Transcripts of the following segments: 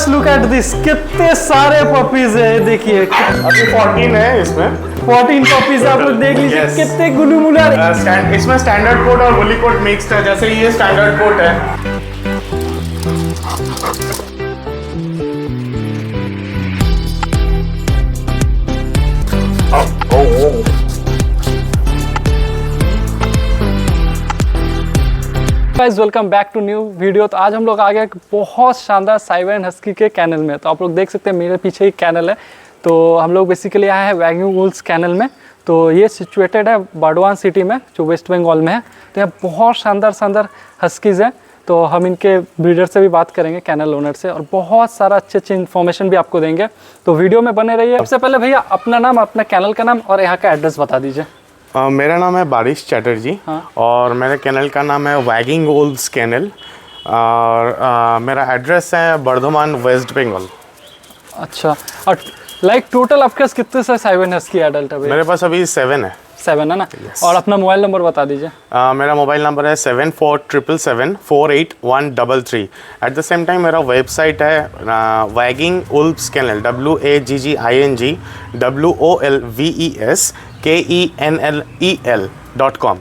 Just look at this, कितने सारे puppies है, देखिए अभी 14 है इसमें। 14 पपीज आप लोग देख लीजिए। Yes. कितने गुलूमुला। इसमें स्टैंडर्ड कोट और वुली कोट मिक्स्ड है, जैसे ये स्टैंडर्ड कोट है। Guys welcome back to new video. तो आज हम लोग आ गए बहुत शानदार साइबेरियन हस्की के कैनल में। तो आप लोग देख सकते हैं मेरे पीछे ही कैनल है। तो हम लोग बेसिकली आए हैं वैग्यू वुल्स कैनल में। तो ये सिचुएटेड है बर्डवान सिटी में, जो वेस्ट बंगाल में है। तो यहाँ बहुत शानदार हस्कीज़ हैं। तो हम इनके ब्रीडर से भी बात करेंगे, कैनल ओनर से, और बहुत सारा अच्छे इन्फॉर्मेशन भी आपको देंगे। तो वीडियो में बने रहिए। सबसे पहले भैया अपना नाम, अपना कैनल का नाम और यहाँ का एड्रेस बता दीजिए। मेरा नाम है बारिश चैटर्जी। हाँ। और मेरे कैनल का नाम है वैगिंग वुल्स कैनल। और मेरा एड्रेस है बर्धमान, वेस्ट बंगाल। अच्छा, और लाइक टोटल आपके पास कितने से साइबेरियन हस्की एडल्ट है भैया? मेरे पास अभी 7 है। 7 है ना? Yes. और अपना मोबाइल नंबर बता दीजिए। मेरा मोबाइल नंबर है 7477748133। एट द सेम टाइम मेरा वेबसाइट है wagging wolves kennel, WAGGING WOLVES KENLEL.com।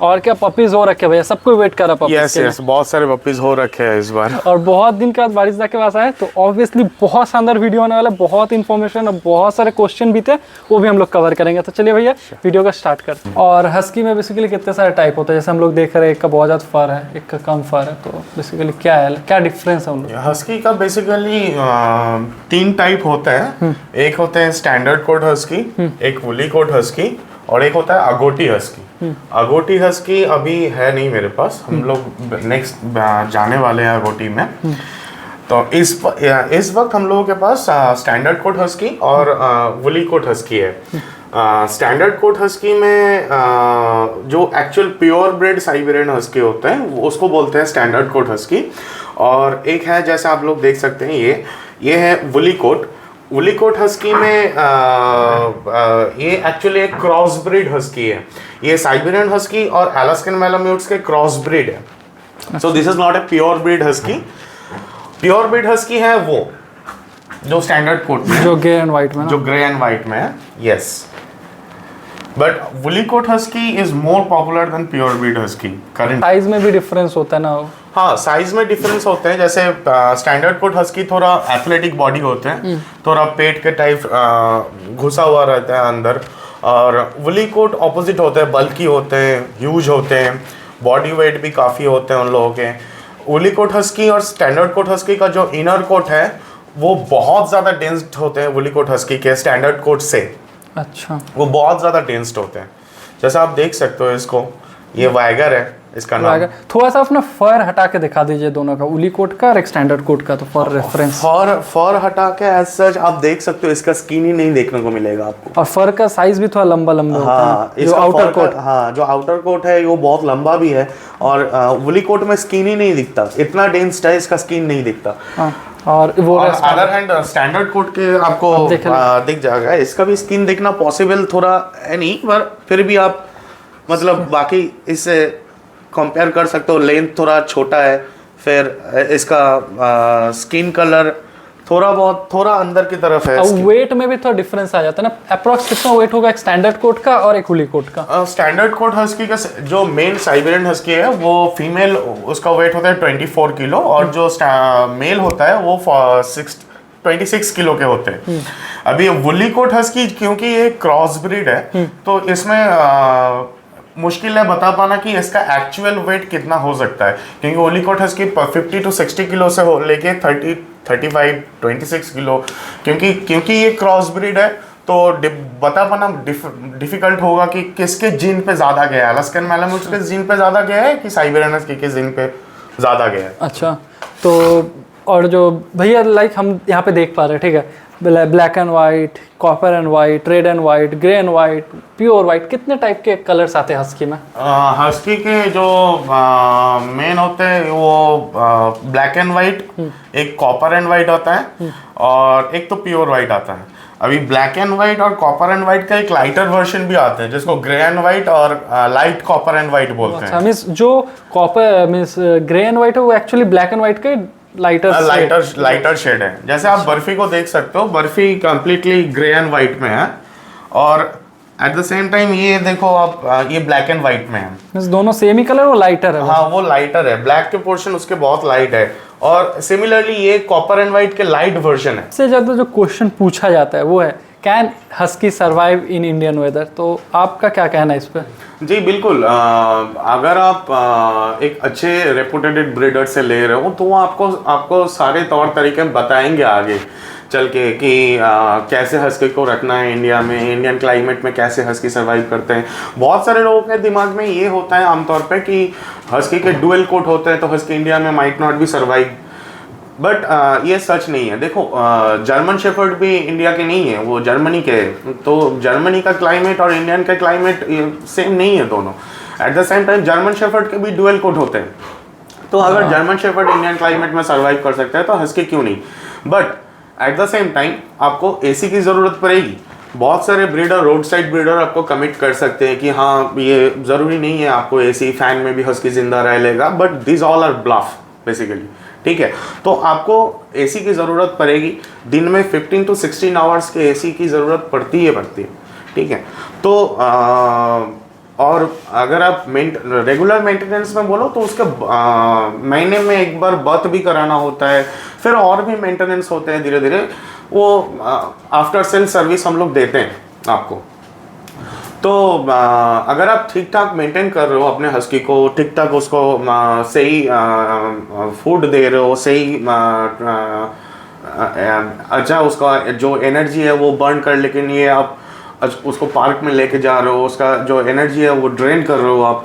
और क्या पपीज हो रखे भैया? सबको वेट करा पपीज यस यस, बहुत सारे पपीज हो रखे हैं इस बार। और बहुत दिन के बाद बारिशदा के पास आए, तो ऑब्वियसली बहुत शानदार वीडियो होने वाला है। बहुत इन्फॉर्मेशन और बहुत सारे क्वेश्चन भी थे, वो भी हम लोग कवर करेंगे। तो चलिए भैया वीडियो का स्टार्ट करते हैं। और हस्की में बेसिकली कितने सारे टाइप होते हैं? जैसे हम लोग देख रहे हैं एक का बहुत ज़्यादा फर है, एक का कम फर है। तो बेसिकली क्या है, क्या डिफरेंस है उन लोग? हस्की का बेसिकली 3 टाइप होता है। एक होते हैं स्टैंडर्ड कोट हस्की, एक वुली कोट हस्की, और एक होता है अगोटी हस्की। अगोटी हस्की अभी है नहीं मेरे पास, हम लोग नेक्स्ट जाने वाले हैं अगोटी में। तो इस वक्त हम लोगों के पास स्टैंडर्ड कोट हस्की और वुली कोट हस्की है। स्टैंडर्ड कोट हस्की में जो actual pure bread Siberian husky होते हैं उसको बोलते हैं स्टैंडर्ड कोट हस्की। और एक है, जैसे आप लोग देख सकते हैं, ये है woolly coat. Woolly coat husky में ये एक्चुअली एक क्रॉस ब्रीड हस्की है। ये साइबेरियन हस्की और अलास्कन मैलाम्यूट्स के क्रॉस ब्रीड है। So this is not a pure breed husky. Pure breed husky है वो जो स्टैंडर्ड कोट में, जो ग्रे एंड व्हाइट में, जो ग्रे एंड व्हाइट में है। Yes, but woolly coat husky is more popular than pure breed husky current. Size में भी डिफरेंस होता है ना? हाँ, साइज में डिफरेंस होते हैं। जैसे स्टैंडर्ड कोट हस्की थोड़ा एथलेटिक बॉडी होते हैं, थोड़ा पेट के टाइप घुसा हुआ रहता है अंदर। और वुली कोट ऑपोजिट होते हैं, बल्की होते हैं, ह्यूज होते हैं, बॉडी वेट भी काफ़ी होते हैं उन लोगों के। वुली कोट हस्की और स्टैंडर्ड कोट हस्की का जो इनर कोट है वो बहुत ज़्यादा डेंस्ड होते हैं वुली कोट हस्की के स्टैंडर्ड कोट से। अच्छा, वो बहुत ज़्यादा डेंस्ड होते हैं। जैसा आप देख सकते हो इसको, ये वाइगर है इसका नाम। थोड़ा सा अपना फर हटा के दिखा दीजिए दोनों का, उली कोट का और एक स्टैंडर्ड कोट का, तो फर रेफरेंस। फर हटा के एज सच आप देख सकते हो, इसका स्किन ही नहीं देखने को मिलेगा आपको। और फर का साइज भी थोड़ा लंबा होता है, जो आउटर कोट। हाँ, जो आउटर कोट है वो बहुत लंबा भी है। और वुली कोट में स्किन ही नहीं दिखता, इतना डेंस्ड है, इसका स्किन नहीं दिखता। और वो अदर हैंड स्टैंडर्ड कोट के आपको दिख जाएगा। इसका भी स्किन देखना पॉसिबल थोड़ा है नहीं, पर फिर भी आप मतलब बाकी इससे कंपेयर कर सकते हो। लेंथ थोड़ा छोटा है, फिर इसका स्किन कलर थोड़ा अंदर की तरफ है। वेट में भी थोड़ा डिफरेंस आ जाता है ना? अप्रॉक्स कितना वेट होगा एक स्टैंडर्ड कोट का और एक हुली कोट का? स्टैंडर्ड कोट हस्की का जो मेन साइबेरियन हस्की है वो फीमेल, उसका वेट होता है 24 किलो, और जो मेल होता है वो 26 किलो के होते हैं। अभी वुली कोट हस्की क्योंकि ये क्रॉस ब्रीड है, तो इसमें मुश्किल है बता पाना कि इसका एक्चुअल वेट कितना हो सकता है, क्योंकि woolly coat husky 50 to 60 kilo से हो लेके 30, 35, 26 किलो, क्योंकि ये क्रॉस ब्रीड है। तो बता पाना डिफिकल्ट होगा कि किसके जीन पे ज़्यादा गया है, अलास्कन मैलाम्यूट्स के जीन पे ज़्यादा गया है कि साइबेरियन हस्की के जीन पे ज़्यादा गया है। अच्छा, तो और जो भैया लाइक हम यहाँ पे देख पा रहे हैं, ठीक है, black and white, copper and white, red and white, grey and white, pure white, कितने टाइप के कलर्स आते हैं हस्की में? हस्की के जो मेन होते हैं वो ब्लैक एंड वाइट, एक कॉपर एंड वाइट होता है, और एक तो प्योर वाइट आता है। अभी ब्लैक एंड व्हाइट और कॉपर एंड व्हाइट का एक लाइटर वर्जन भी आता है जिसको ग्रे एंड व्हाइट और लाइट कॉपर एंड व्हाइट बोलते हैं। मींस जो copper means grey and white है वो एक्चुअली ब्लैक एंड व्हाइट का लाइटर शेड है। जैसे आप बर्फी को देख सकते हो, barfi completely grey and white में है, और एट द सेम टाइम ये देखो आप, ये ब्लैक एंड व्हाइट में है। दोनों सेम ही कलर, वो लाइटर है? हाँ, वो लाइटर है, ब्लैक के पोर्शन उसके बहुत लाइट है, और सिमिलरली ये कॉपर एंड व्हाइट के लाइट वर्जन है। सबसे ज़्यादा जो क्वेश्चन पूछा जाता है वो है, can husky survive in Indian weather? तो आपका क्या कहना है इस पर? जी बिल्कुल, अगर आप एक अच्छे रेपुटेटेड ब्रीडर से ले रहे हो तो वो आपको सारे तौर तरीके बताएंगे आगे चल के कि कैसे हस्की को रखना है इंडिया में, इंडियन क्लाइमेट में कैसे हस्की सर्वाइव करते हैं। बहुत सारे लोगों के दिमाग में ये होता है आमतौर पे कि हस्की के डुअल कोट होते हैं तो हस्की इंडिया में might not be survive, but ये सच नहीं है। देखो, जर्मन शेफर्ड भी इंडिया के नहीं है, वो जर्मनी के है, तो जर्मनी का क्लाइमेट और इंडियन का क्लाइमेट सेम नहीं है दोनों। Eight the same time German shepherd के भी डुअल कोट होते हैं, तो अगर जर्मन शेफर्ड इंडियन क्लाइमेट में सर्वाइव कर सकता है तो हस्की क्यों नहीं। But at the same time आपको एसी की ज़रूरत पड़ेगी। बहुत सारे ब्रीडर, रोड साइड ब्रीडर आपको कमिट कर सकते हैं कि हाँ, ये ज़रूरी नहीं है आपको एसी फैन में भी हस्की जिंदा रह लेगा, but this all are bluff basically. ठीक है, तो आपको एसी की ज़रूरत पड़ेगी, दिन में 15 to 16 आवर्स के एसी की ज़रूरत पड़ती है। ठीक है, तो और अगर आप रेगुलर मेंटेनेंस में बोलो तो उसके महीने में एक बार बर्थ भी कराना होता है, फिर और भी मेंटेनेंस होते हैं धीरे धीरे, वो आफ्टर सेल सर्विस हम लोग देते हैं आपको। तो अगर आप ठीक ठाक मेंटेन कर रहे हो अपने हस्की को, ठीक ठाक उसको सही फूड दे रहे हो, सही अच्छा उसका जो एनर्जी है वो बर्न कर, लेकिन ये आप उसको पार्क में लेके जा रहे हो, उसका जो एनर्जी है वो ड्रेन कर रहे हो आप,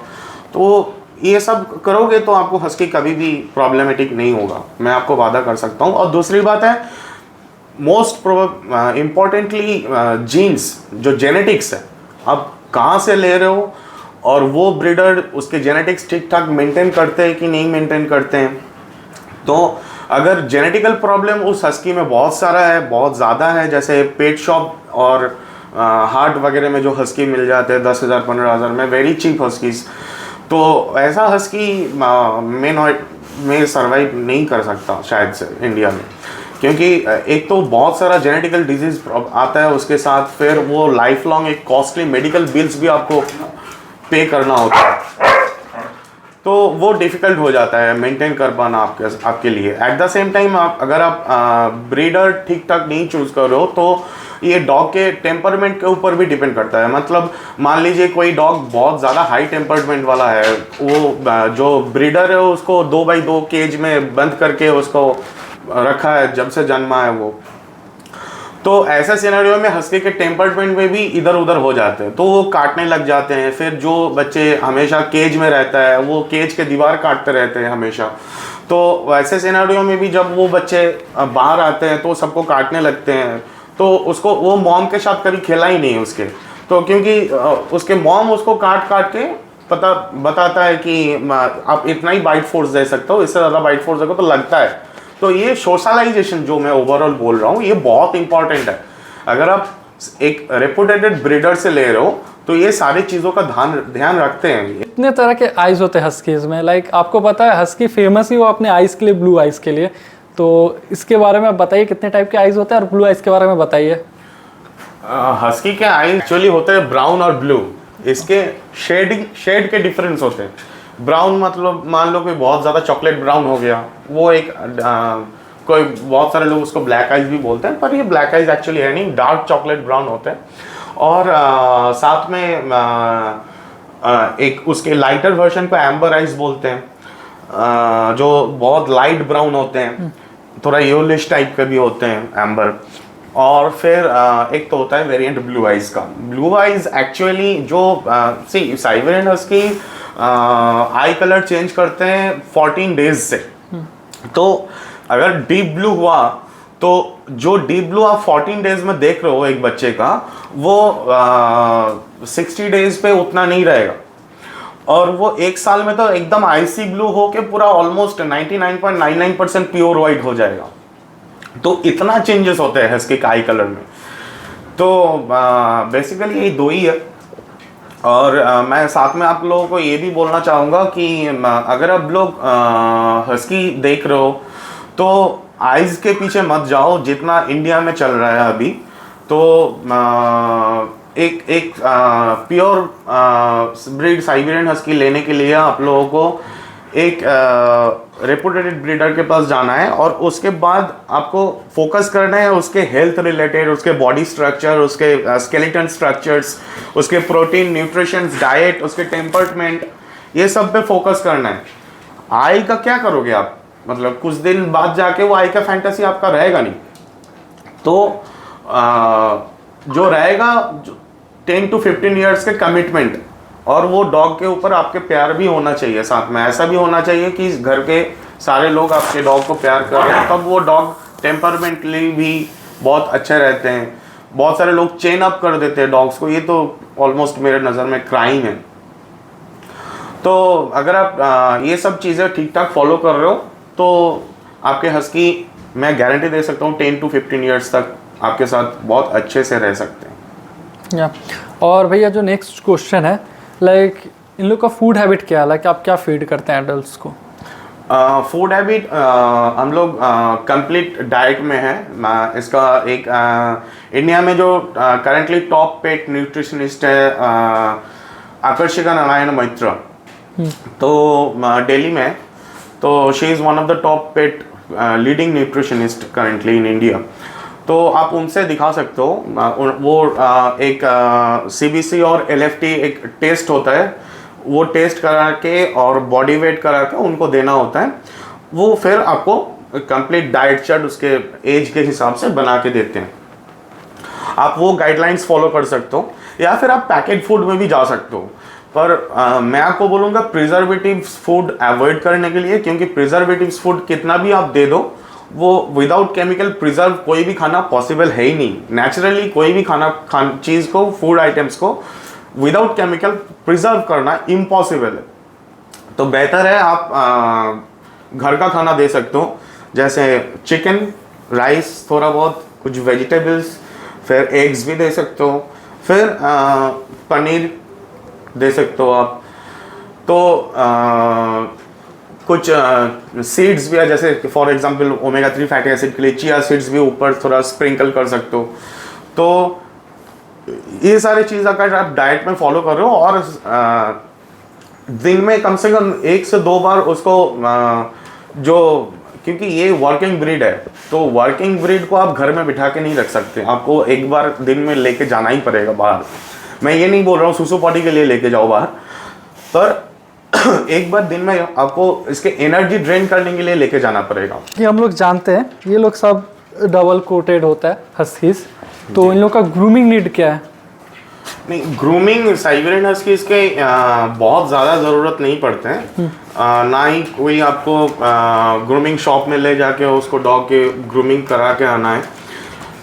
तो ये सब करोगे तो आपको हस्की कभी भी प्रॉब्लमेटिक नहीं होगा, मैं आपको वादा कर सकता हूँ। और दूसरी बात है, मोस्ट इम्पॉर्टेंटली जीन्स, जो जेनेटिक्स है, आप कहाँ से ले रहे हो और वो ब्रीडर उसके जेनेटिक्स ठीक ठाक मेंटेन करते हैं कि नहीं मेंटेन करते हैं। तो अगर जेनेटिकल प्रॉब्लम उस हस्की में बहुत सारा है, बहुत ज़्यादा है, जैसे पेट शॉप और हार्ट वगैरह में जो हस्की मिल जाते हैं 10,000 15,000 में, वेरी चीप हस्कीज, तो ऐसा हस्की में सर्वाइव नहीं कर सकता शायद से इंडिया में, क्योंकि एक तो बहुत सारा जेनेटिकल डिजीज आता है उसके साथ, फिर वो लाइफ लॉन्ग एक कॉस्टली मेडिकल बिल्स भी आपको पे करना होता है, तो वो डिफ़िकल्ट हो जाता है मेंटेन कर पाना आपके लिए। एट द सेम टाइम अगर आप ब्रीडर ठीक ठाक नहीं चूज़ कर रहे हो तो ये डॉग के टेम्परमेंट के ऊपर भी डिपेंड करता है। मतलब मान लीजिए कोई डॉग बहुत ज़्यादा हाई टेम्परमेंट वाला है, वो जो ब्रीडर है उसको 2x2 केज में बंद करके उसको रखा है जब से जन्मा है वो, तो ऐसा सिनेरियो में हस्की के टेम्परमेंट में भी इधर उधर हो जाते हैं, तो वो काटने लग जाते हैं। फिर जो बच्चे हमेशा केज में रहता है वो केज के दीवार काटते रहते हैं हमेशा, तो वैसे सिनेरियो में भी जब वो बच्चे बाहर आते हैं तो सबको काटने लगते हैं, तो उसको वो मॉम के साथ कभी खेला ही नहीं उसके, तो क्योंकि उसके मॉम उसको काट काट के बताता है कि आप इतना ही बाइट फोर्स दे सकते हो, इससे ज़्यादा बाइट फोर्स देखो तो लगता है। तो ये सोशलाइजेशन जो मैं ओवरऑल बोल रहा हूँ ये बहुत इंपॉर्टेंट है। अगर आप एक रेपुटेटेड ब्रीडर से ले रहे हो तो ये सारी चीज़ों का ध्यान रखते हैं। इतने तरह के आइज़ होते हैं हस्कीज़ में, लाइक आपको पता है हस्की फेमस ही वो अपने आइज़ के लिए, ब्लू आइज़ के लिए, तो इसके बारे में बताइए कितने टाइप के आइज़ होते हैं और ब्लू आइज़ के बारे में बताइए। हस्की के आइज़ एक्चुअली होते हैं ब्राउन और ब्लू, इसके शेड के डिफरेंस होते हैं। ब्राउन मतलब मान लो कोई बहुत ज़्यादा चॉकलेट ब्राउन हो गया, वो एक कोई बहुत सारे लोग उसको ब्लैक आइज भी बोलते हैं, पर ये ब्लैक आइज एक्चुअली है नहीं, डार्क चॉकलेट ब्राउन होते हैं। और साथ में एक उसके लाइटर वर्जन को एम्बर आइज बोलते हैं, जो बहुत लाइट ब्राउन होते हैं, थोड़ा येलोइश टाइप के भी होते हैं एम्बर। और फिर एक तो होता है वेरिएंट ब्लू आइज का। ब्लू आइज एक्चुअली जो साइबेरियन हस्की आई कलर चेंज करते हैं 14 डेज से, तो अगर डीप ब्लू हुआ तो जो डीप ब्लू आप 14 डेज में देख रहे हो एक बच्चे का, वो 60 डेज पे उतना नहीं रहेगा, और वो एक साल में तो एकदम आईसी ब्लू हो के पूरा ऑलमोस्ट 99.99% प्योर वाइट हो जाएगा। तो इतना चेंजेस होते हैं हस्की का आई कलर में। तो बेसिकली यही दो ही है। और मैं साथ में आप लोगों को ये भी बोलना चाहूँगा कि अगर आप लोग हस्की देख रहे हो तो आइज के पीछे मत जाओ जितना इंडिया में चल रहा है अभी। तो एक प्योर ब्रीड साइबेरियन हस्की लेने के लिए आप लोगों को एक रेपुटेड ब्रीडर के पास जाना है और उसके बाद आपको फोकस करना है उसके हेल्थ रिलेटेड, उसके बॉडी स्ट्रक्चर, उसके स्केलेटन स्ट्रक्चर्स, उसके प्रोटीन, न्यूट्रिशन, डाइट, उसके टेम्परमेंट, ये सब पे फोकस करना है। आई का क्या करोगे आप, मतलब कुछ दिन बाद जाके वो आई का फैंटेसी आपका रहेगा नहीं। तो जो रहेगा 10 to 15 ईयर्स के कमिटमेंट, और वो डॉग के ऊपर आपके प्यार भी होना चाहिए साथ में। ऐसा भी होना चाहिए कि घर के सारे लोग आपके डॉग को प्यार कर रहे हैं, तब वो डॉग टेम्परमेंटली भी बहुत अच्छे रहते हैं। बहुत सारे लोग चेन अप कर देते हैं डॉग्स को, ये तो ऑलमोस्ट मेरे नज़र में क्राइम है। तो अगर आप ये सब चीज़ें ठीक ठाक फॉलो कर रहे हो तो आपके हस्की, मैं गारंटी दे सकता हूँ 10 to 15 ईयर्स तक आपके साथ बहुत अच्छे से रह सकते हैं। या और भैया जो नेक्स्ट क्वेश्चन है, लाइक इन लोग का फूड हैबिट क्या है, लाइक आप क्या फीड करते हैं एडल्ट्स को? फूड हैबिट हम लोग कंप्लीट डाइट में है। इसका एक इंडिया में जो करेंटली टॉप पेट न्यूट्रिशनिस्ट है आकर्षिका नारायण मैत्र, तो दिल्ली में, तो she is one of the top pet leading nutritionist currently in India. तो आप उनसे दिखा सकते हो। वो एक CBC और LFT एक टेस्ट होता है, वो टेस्ट करा के और बॉडी वेट करा के उनको देना होता है। वो फिर आपको कंप्लीट डाइट चार्ट उसके एज के हिसाब से बना के देते हैं। आप वो गाइडलाइंस फॉलो कर सकते हो, या फिर आप पैकेट फूड में भी जा सकते हो। पर मैं आपको बोलूँगा प्रिजर्वेटिव्स फूड अवॉइड करने के लिए, क्योंकि प्रिजर्वेटिव्स फूड कितना भी आप दे दो, वो विदाउट केमिकल प्रिजर्व कोई भी खाना पॉसिबल है ही नहीं। नेचुरली कोई भी चीज़ को, फूड आइटम्स को विदाउट केमिकल प्रिजर्व करना इम्पॉसिबल है। तो बेहतर है आप घर का खाना दे सकते हो, जैसे चिकन, राइस, थोड़ा बहुत कुछ वेजिटेबल्स, फिर एग्स भी दे सकते हो, फिर पनीर दे सकते हो आप। तो कुछ सीड्स भी है, जैसे for example omega 3 fatty acid के लिए चिया सीड्स भी ऊपर थोड़ा स्प्रिंकल कर सकते हो। तो ये सारी चीज़ अगर आप डाइट में फॉलो कर रहे हो और दिन में कम से कम 1 से 2 बार उसको जो, क्योंकि ये वर्किंग ब्रीड है, तो वर्किंग ब्रीड को आप घर में बिठा के नहीं रख सकते, आपको एक बार दिन में लेके जाना ही पड़ेगा बाहर। मैं ये नहीं बोल रहा हूँ सुसु पॉटी के लिए लेके जाओ बाहर, पर एक बार दिन में आपको इसके एनर्जी ड्रेन करने के लिए लेके जाना पड़ेगा। कि हम लोग जानते हैं ये लोग सब डबल कोटेड होता है हस्कीज, तो इन लोग का ग्रूमिंग नीड क्या है? नहीं, ग्रूमिंग साइबेरियन हस्कीज के बहुत ज़्यादा ज़रूरत नहीं पड़ते हैं। ना ही कोई आपको ग्रूमिंग शॉप में ले जाके उसको डॉग के ग्रूमिंग करा के आना है।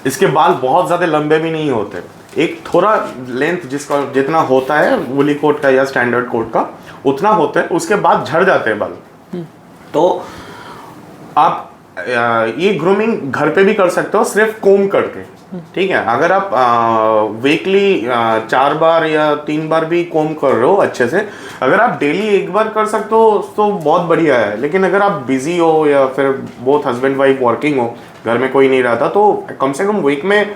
इसके बाल बहुत ज़्यादा लंबे भी नहीं होते, एक थोड़ा लेंथ जिसका जितना होता है वुली कोट का या स्टैंडर्ड कोट का उतना होता है, उसके बाद झड़ जाते हैं बाल। तो आप ये ग्रूमिंग घर पे भी कर सकते हो, सिर्फ कोम करके, ठीक है। अगर आप वीकली 4 बार या 3 बार भी कोम कर रहे हो अच्छे से, अगर आप डेली 1 बार कर सकते हो तो बहुत बढ़िया है। लेकिन अगर आप बिजी हो या फिर बोथ हस्बैंड वाइफ वर्किंग हो, घर में कोई नहीं रहता, तो कम से कम वीक में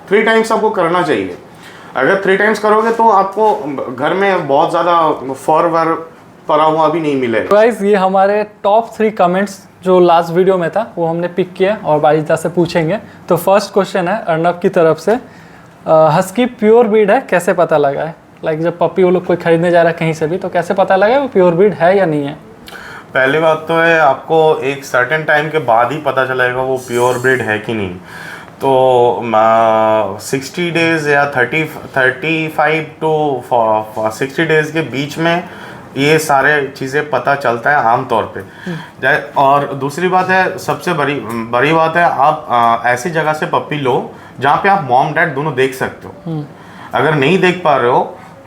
3 टाइम्स आपको करना चाहिए। अगर 3 टाइम्स करोगे तो आपको घर में बहुत ज़्यादा फर वर पड़ा हुआ भी नहीं मिलेगा। गाइस, ये हमारे टॉप 3 कमेंट्स जो लास्ट वीडियो में था वो हमने पिक किया और बारिता से पूछेंगे। तो फर्स्ट क्वेश्चन है अर्नब की तरफ से, हस्की प्योर ब्रीड है कैसे पता लगा है? लाइक जब पपी वो लोग कोई खरीदने जा रहा है कहीं से भी, तो कैसे पता लगा वो प्योर ब्रीड है या नहीं है? पहली बात तो है आपको एक सर्टेन टाइम के बाद ही पता चलेगा वो प्योर ब्रीड है कि नहीं। तो 60 डेज़ या 35 टू 60 डेज़ के बीच में ये सारे चीज़ें पता चलता है आम तौर पे। और दूसरी बात है, सबसे बड़ी बात है, आप ऐसी जगह से पप्पी लो जहाँ पे आप मॉम डैड दोनों देख सकते हो। अगर नहीं देख पा रहे हो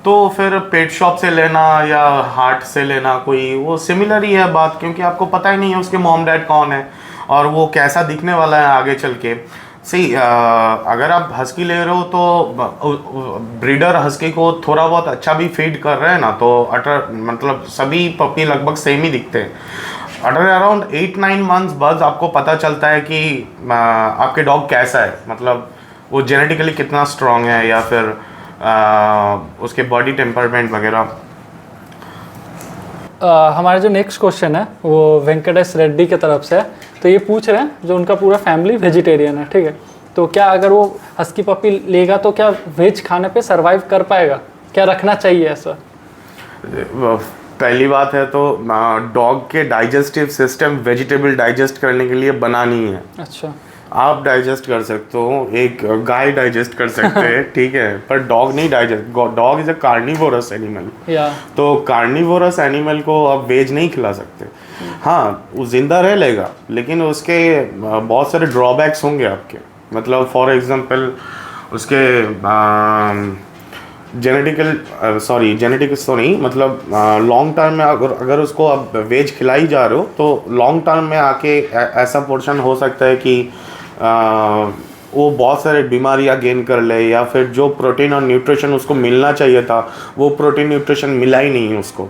तो फिर पेट शॉप से लेना या हार्ट से लेना, कोई वो सिमिलर ही है बात, क्योंकि आपको पता ही नहीं है उसके मॉम डैड कौन है और वो कैसा दिखने वाला है आगे चल के। अगर आप हस्की ले रहे हो तो ब्रीडर हस्की को थोड़ा बहुत अच्छा भी फीड कर रहे हैं ना, तो मतलब सभी पपी लगभग सेम ही दिखते हैं। अराउंड 8-9 मंथ्स बाद आपको पता चलता है कि आपके डॉग कैसा है, मतलब वो जेनेटिकली कितना स्ट्रांग है या फिर उसके बॉडी टेम्परमेंट वगैरह। हमारा जो नेक्स्ट क्वेश्चन है वो वेंकटेश रेड्डी की तरफ से है। तो ये पूछ रहे हैं जो उनका पूरा फैमिली वेजिटेरियन है, ठीक है, तो क्या अगर वो हस्की पपी लेगा तो क्या वेज खाने पे सरवाइव कर पाएगा, क्या रखना चाहिए ऐसा? पहली बात है तो डॉग के डाइजेस्टिव सिस्टम वेजिटेबल डाइजेस्ट करने के लिए बना नहीं है। अच्छा, आप डाइजेस्ट कर सकते हो, एक गाय डाइजेस्ट कर सकते हैं, ठीक है, पर डॉग नहीं digest. Dog is a carnivorous animal, तो कार्निवोरस एनिमल को आप वेज नहीं खिला सकते। हाँ, वो जिंदा रह लेगा लेकिन उसके बहुत सारे ड्रॉबैक्स होंगे आपके, मतलब फॉर एग्जांपल उसके जेनेटिक्स तो नहीं, मतलब लॉन्ग टर्म में अगर उसको आप वेज खिलाई जा रहे हो तो लॉन्ग टर्म में आके ऐसा पोर्शन हो सकता है कि वो बहुत सारे बीमारियां गेन कर ले, या फिर जो प्रोटीन और न्यूट्रिशन उसको मिलना चाहिए था वो प्रोटीन न्यूट्रिशन मिला ही नहीं उसको,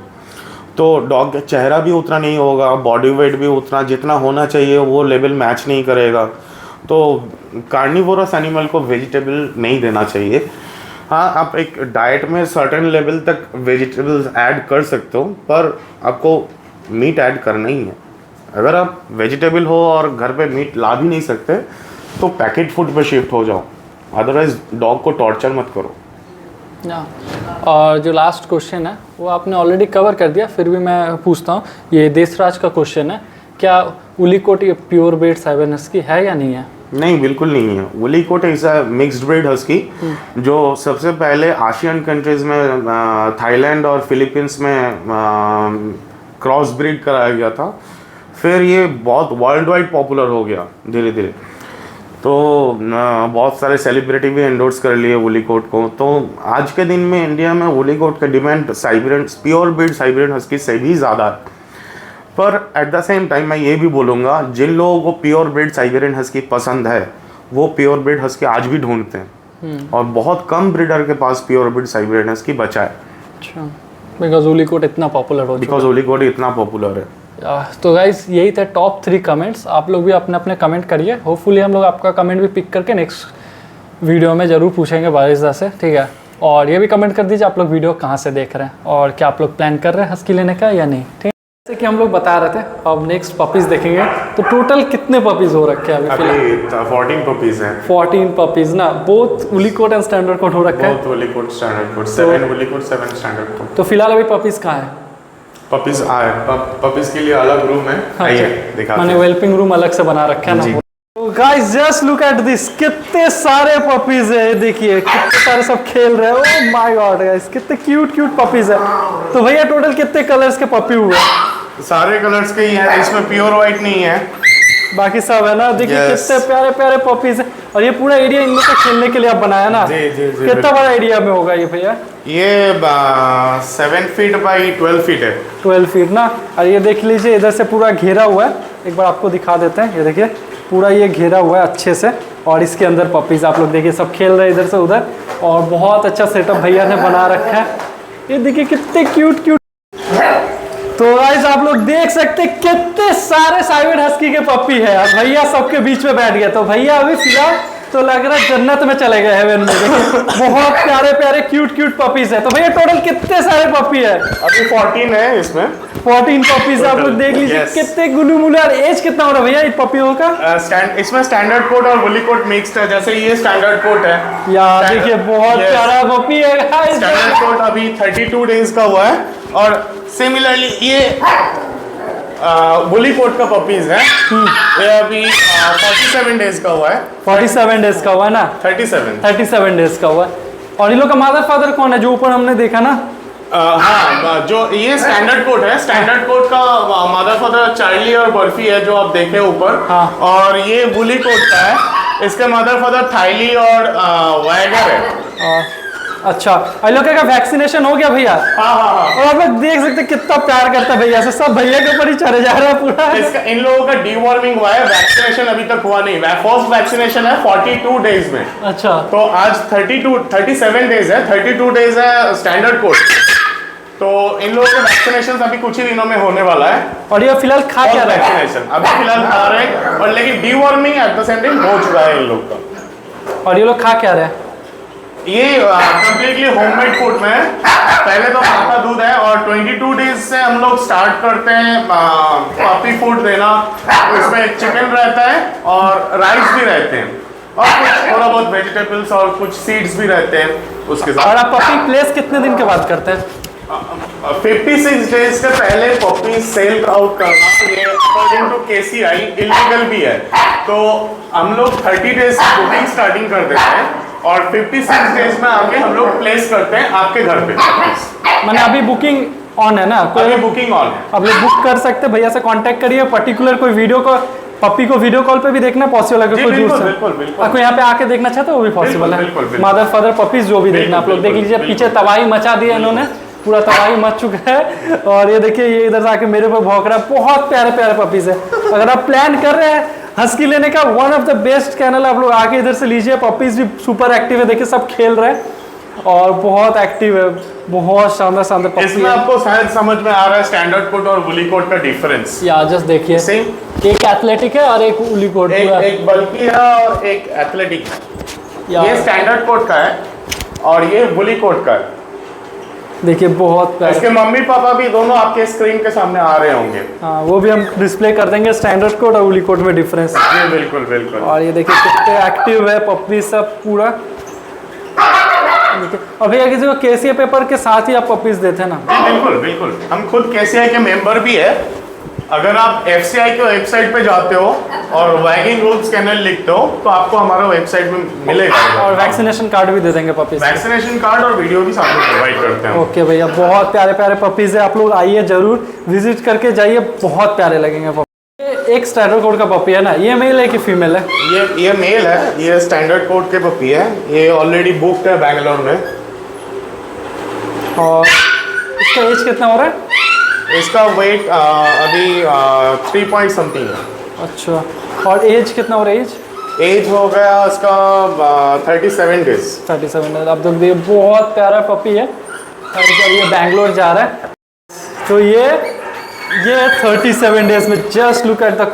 तो डॉग का चेहरा भी उतना नहीं होगा, बॉडी वेट भी उतना जितना होना चाहिए वो लेवल मैच नहीं करेगा। तो कार्निवोरस एनिमल को वेजिटेबल नहीं देना चाहिए। हाँ, आप एक डाइट में सर्टेन लेवल तक वेजिटेबल्स ऐड कर सकते हो, पर आपको मीट ऐड करना ही है। अगर आप वेजिटेबल हो और घर पे मीट ला भी नहीं सकते तो पैकेट फूड पे शिफ्ट हो जाओ, अदरवाइज डॉग को टॉर्चर मत करो। और जो लास्ट क्वेश्चन है वो आपने ऑलरेडी कवर कर दिया, फिर भी मैं पूछता हूँ। ये देशराज का क्वेश्चन है, क्या उलीकोट ये प्योर ब्रीड साइबेरियन हस्की है या नहीं है? नहीं, बिल्कुल नहीं है। Woolly coat is a mixed breed husky जो सबसे पहले आशियन कंट्रीज में थाईलैंड और फिलीपींस में क्रॉस ब्रीड कराया गया था, फिर ये बहुत वर्ल्ड वाइड पॉपुलर हो गया धीरे धीरे, तो बहुत सारे सेलिब्रिटी भी एंडोर्स कर लिए उलीकोट को। तो आज के दिन में इंडिया में उलीकोट का demand Siberian pure breed Siberian husky से भी ज़्यादा है। पर एट द सेम टाइम मैं ये भी बोलूँगा, जिन लोगों को प्योर ब्रीड साइबेरियन हस्की पसंद है वो प्योर ब्रीड हस्की आज भी ढूंढते हैं, और बहुत कम ब्रीडर के पास प्योर ब्रीड साइबेरियन हस्की बचा है। अच्छा, बिकॉज उलीकोट इतना पॉपुलर हो, बिकॉज उलीकोट इतना पॉपुलर है। तो गाइस यही थे टॉप 3 कमेंट्स। आप लोग भी अपने अपने कमेंट करिए, होपफुली हम लोग आपका कमेंट भी पिक करके नेक्स्ट वीडियो में ज़रूर पूछेंगे बारिशदा से, ठीक है। और ये भी कमेंट कर दीजिए आप लोग वीडियो कहाँ से देख रहे हैं और क्या आप लोग प्लान कर रहे हैं हस्की लेने का या नहीं, ठीक है। जैसे कि हम लोग बता रहे थे अब नेक्स्ट पपीज़ देखेंगे, तो टोटल कितने पपीज़ हो रखे हैं अभी फिलहाल? 14 पपीज़ हैं। 14 पपीज़ ना, both woolly coat and standard coat हो रखा है? Both woolly coat standard coat, 7 woolly coat 7 standard coat. तो फिलहाल अभी पपीज़ कहाँ है? पपीज आए, पपीज के लिए अलग रूम है। आइए दिखाते हैं। मैंने वेल्पिंग रूम अलग से बना रखा है ना। तो guys just look at this, कितने सारे पपीज है, देखिए कितने सारे सब खेल रहे हैं। ओह माय गॉड गाइस, कितने क्यूट क्यूट पपीज है। तो भैया टोटल कितने कलर्स के पपी हुए? सारे कलर्स के ही हैं, इसमें प्योर व्हाइट नहीं है, बाकी सब है ना। देखिए yes. कितने प्यारे प्यारे पपीज है, और ये पूरा एरिया इन लोग को खेलने के लिए आप बनाया ना? जी जी जी। कितना बड़ा एरिया में होगा ये भैया? ये 7 फीट बाई 12 फीट है। 12 फीट ना। और ये देख लीजिए इधर से पूरा घेरा हुआ है, एक बार आपको दिखा देते हैं। ये देखिए पूरा ये घेरा हुआ है अच्छे से, और इसके अंदर पपीज आप लोग देखिए सब खेल रहे हैं इधर से उधर, और बहुत अच्छा सेटअप भैया ने बना रखा है। ये देखिए कितने क्यूट क्यूट। तो गाइस आप लोग देख सकते हैं कितने सारे साइबेरियन हस्की के पपी है, और भैया सबके बीच में बैठ गया। तो भैया अभी फिलहाल तो लग रहा है जन्नत में चले गए हेवन में। बहुत प्यारे प्यारे क्यूट क्यूट पपीज है। तो भैया टोटल कितने सारे पपी है? अभी 14 है इसमें। 14 पपीज आप लोग देख लीजिए। yes. कितने गुलू मुलू। और एज कितना हो रहा है भैया इन पपियों का? इसमें स्टैंडर्ड कोट और वुली कोट मिक्स्ड है, जैसे ये स्टैंडर्ड कोट है यार। देखिए बहुत प्यारा पपी है। स्टैंडर्ड कोट अभी 32 डेज का हुआ है, और सिमिलरली ये वुली कोट का पपीज है, ये अभी 47 डेज का हुआ है। 47 डेज का हुआ ना? 37 डेज का हुआ। और इन लोग का मदर फादर कौन है जो ऊपर हमने देखा ना? हाँ, जो ये स्टैंडर्ड कोट है, स्टैंडर्ड कोट का मदर फादर चार्ली और बर्फी है जो आप देखे ऊपर। हाँ। और ये वुली कोट का है, इसके मदर फादर थाईली और वैगर है। अच्छा, इन लोग का वैक्सीनेशन हो गया भैया? हाँ। और आप लोग देख सकते हैं कितना प्यार करता है भैया से, सब भैया के ऊपर ही चढ़े जा रहा है पूरा। इसका इन लोगों का डीवॉर्मिंग हुआ है, वैक्सीनेशन अभी तक हुआ नहीं। फर्स्ट वैक्सीनेशन है 42 डेज में। अच्छा, तो आज 37 डेज है, 32 डेज है स्टैंडर्ड कोट। तो इन लोगों के वैक्सीनेशन अभी कुछ ही दिनों में होने वाला है। और ये फिलहाल खा क्या रहा है? वैक्सीनेशन अभी फिलहाल खा रहे हैं, और लेकिन deworming eight the same time हो चुका है इन लोग का। और ये लोग खा क्या रहे हैं? ये कंप्लीटली होममेड फूड में है। पहले तो माता दूध है, और 22 डेज से हम लोग स्टार्ट करते हैं पॉपी फूड देना। उसमें चिकन रहता है और राइस भी रहते हैं, और कुछ थोड़ा बहुत वेजिटेबल्स और कुछ सीड्स भी रहते हैं उसके साथ। और आप पपी प्लेस कितने दिन के बाद करते हैं? 56 डेज के पहले पॉपी सेल आउट करना, ये अकॉर्डिंग टू केसीआई इलीगल भी है। तो हम लोग 30 डेज से बुकिंग स्टार्टिंग कर देते हैं, और 56 डेज में आके हम लोग प्लेस करते हैं आपके घर पे। मैंने अभी बुकिंग ऑन है ना? अभी बुकिंग ऑन है, आप लोग बुक कर सकते हैं, भैया से कांटेक्ट करिए। पर्टिकुलर कोई वीडियो को पप्पी को वीडियो कॉल पे भी देखना पॉसिबल है, कोई दूर से बिल्कुल। आपको यहाँ पे आके देखना चाहते हो वो भी पॉसिबल है। बिल्कुल। मदर फादर पपीज जो भी देखना आप लोग देख लीजिए। पीछे तबाही मचा दी है इन्होंने, पूरा तबाही मच चुका है। और ये देखिए ये इधर से आके मेरे पर भौंक रहा है। बहुत प्यारे प्यारे पपीज है। अगर आप प्लान कर रहे हैं हस्की लेने का, one of the best kennel, आप लोग आके इधर से लीजिए। पपीज भी सुपर एक्टिव है, देखिए सब खेल रहे हैं और बहुत एक्टिव है। बहुत शानदार शानदार पपी इसमें आपको शायद समझ में आ रहा है स्टैंडर्ड कोट और वुली कोट का डिफरेंस। या जस्ट देखिए, सेम एक एथलेटिक है और एक वुली कोट। एक बल्कि है और एक एथलेटिक है। ये स्टैंडर्ड कोट का है और ये वुली कोट का है। देखिए बहुत प्यारे। इसके मम्मी पापा भी दोनों आपके स्क्रीन के सामने आ रहे होंगे। हाँ, वो भी हम डिस्प्ले कर देंगे स्टैंडर्ड कोट और वुली कोट में डिफरेंस। जी बिल्कुल। और ये देखिए कितने एक्टिव है पप्पी सब पूरा। देखिए और भैया किसी को केसीए पेपर के साथ ही आप पपीज देते हैं ना? जी बिल्कुल। हम खुद केसीआई के मेंबर भी है। अगर आप एफसीआई के वेबसाइट पे जाते हो और वैगिंग रूल्स कैनल लिखते हो तो आपको हमारा वेबसाइट में मिलेगा। और वैक्सीनेशन कार्ड भी दे देंगे पपीज। वैक्सीनेशन कार्ड और वीडियो भी साथ में प्रोवाइड करते हैं। ओके भैया, बहुत प्यारे प्यारे पपीज है। आप लोग आइए जरूर, विजिट करके जाइए, बहुत प्यारे लगेंगे पपी। एक स्टैंडर्ड कोड का पपी है ना, ये मेल है कि फीमेल है? ये मेल है, ये स्टैंडर्ड कोड के पपी है। ये ऑलरेडी बुक्ड है बैंगलोर में। और इसका एज कितना हो रहा है? इसका वेट अभी 3 पॉइंट समथिंग है। अच्छा, और एज कितना हो रहा है? एज हो गया इसका 37 डेज। 37 डेज। आप देखिए बहुत प्यारा पपी है। ये बैंगलोर जा रहा है। तो ये 37 डेज में। Just look at the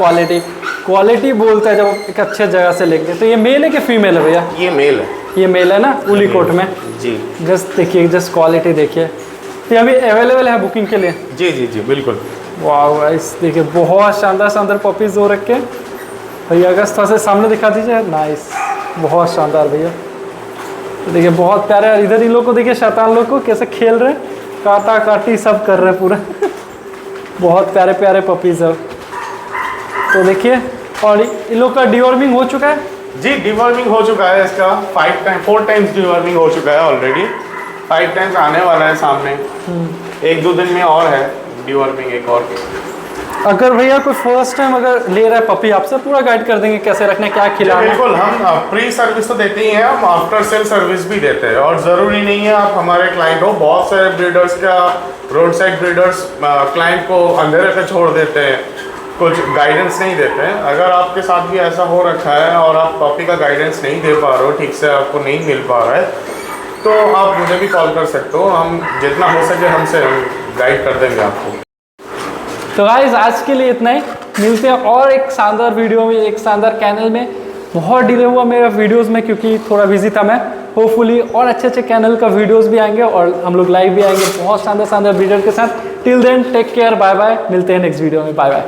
quality बोलता है जब एक अच्छे जगह से लेंगे। तो ये मेल है कि फीमेल है भैया? ये मेल है। ये मेल है ना, वुली कोट में। जी जस्ट देखिए, जस्ट क्वालिटी देखिए। ये अभी अवेलेबल है बुकिंग के लिए? जी बिल्कुल। वाह गाइस, देखिए बहुत शानदार पपीज हो रखे हैं भैया। अगस्त से सामने दिखा दीजिए। नाइस, बहुत शानदार भैया। तो देखिए बहुत प्यारे। और इधर इन लोग को देखिए, शैतान लोग को कैसे खेल रहे हैं, काटा काटी सब कर रहे हैं पूरा। बहुत प्यारे प्यारे पपीज है। तो देखिए, और इन लोग का डिवॉर्मिंग हो चुका है? जी डिवॉर्मिंग हो चुका है इसका 4 टाइम्स डिवॉर्मिंग हो चुका है ऑलरेडी। 5 टाइम्स आने वाला है सामने। 1-2 दिन में और है डिवॉर्मिंग एक और। अगर भैया कोई फर्स्ट टाइम अगर ले रहा है पपी, आपसे पूरा गाइड कर देंगे कैसे रखना है, क्या खिलाना है? बिल्कुल, हम प्री सर्विस तो देते ही हैं, हम आफ्टर सेल सर्विस भी देते हैं। और ज़रूरी नहीं है आप हमारे क्लाइंट हो। बहुत सारे ब्रीडर्स का रोड साइड ब्रीडर्स क्लाइंट को अंधेरे पे छोड़ देते हैं, कुछ गाइडेंस नहीं देते हैं। अगर आपके साथ भी ऐसा हो रखा है और आप पपी का गाइडेंस नहीं दे पा रहे हो, ठीक से आपको नहीं मिल पा रहा है, तो आप मुझे भी कॉल कर सकते हो। हम जितना हो सके हमसे गाइड कर देंगे आपको। तो गाइस आज के लिए इतना ही। मिलते हैं और एक शानदार वीडियो में, एक शानदार कैनल में। बहुत डिले हुआ मेरा वीडियोस में क्योंकि थोड़ा बिजी था मैं। होपफुली और अच्छे कैनल का वीडियोस भी आएंगे और हम लोग लाइव भी आएंगे बहुत शानदार ब्रीडर के साथ। Till then take care, bye bye. मिलते हैं नेक्स्ट वीडियो में। Bye bye.